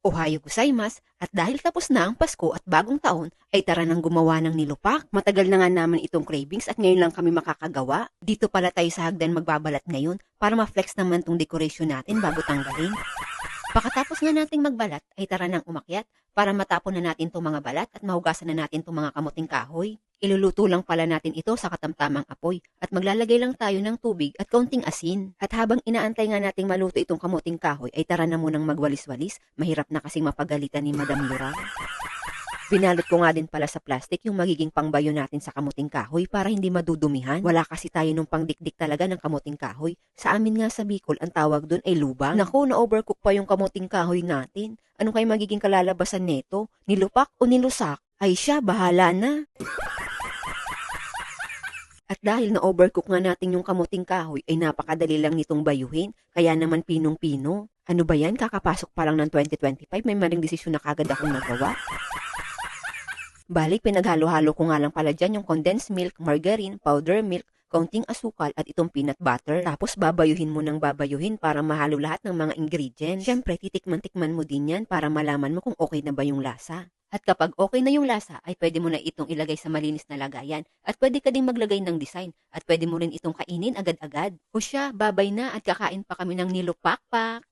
Ohayo gozaimasu, at dahil tapos na ang Pasko at bagong taon, ay tara nang gumawa ng nilupak. Matagal na nga naman itong cravings at ngayon lang kami makakagawa. Dito pala tayo sa hagdan magbabalat ngayon para ma-flex naman tong decoration natin bago tanggalin. Pagkatapos nga nating magbalat, ay tara nang umakyat para matapon na natin itong mga balat at mahugasan na natin itong mga kamuting kahoy. Iluluto lang pala natin ito sa katamtamang apoy at maglalagay lang tayo ng tubig at kaunting asin. At habang inaantay nga nating maluto itong kamuting kahoy, ay tara na munang magwalis-walis. Mahirap na kasing mapagalitan ni Madam Lura. Binalot ko nga din pala sa plastic yung magiging pangbayo natin sa kamuting kahoy para hindi madudumihan. Wala kasi tayo nung pangdikdik talaga ng kamuting kahoy. Sa amin nga sa Bicol, ang tawag doon ay lubang. Naku, na-overcook pa yung kamuting kahoy natin. Ano kayo magiging kalalabasan neto? Nilupak o nilusak? Ay siya, bahala na. At dahil na-overcook nga natin yung kamuting kahoy, ay napakadali lang nitong bayuhin. Kaya naman pinong-pino. Ano ba yan? Kakapasok pa lang ng 2025, may maling desisyon na kagad akong nagawa. Balik, pinaghalo-halo ko nga lang pala dyan yung condensed milk, margarine, powder milk, kaunting asukal at itong peanut butter. Tapos babayuhin mo ng babayuhin para mahalo lahat ng mga ingredients. Siyempre, titikman-tikman mo din yan para malaman mo kung okay na ba yung lasa. At kapag okay na yung lasa, ay pwede mo na itong ilagay sa malinis na lagayan. At pwede ka ding maglagay ng design. At pwede mo rin itong kainin agad-agad. O siya, babay na at kakain pa kami ng nilupakpak.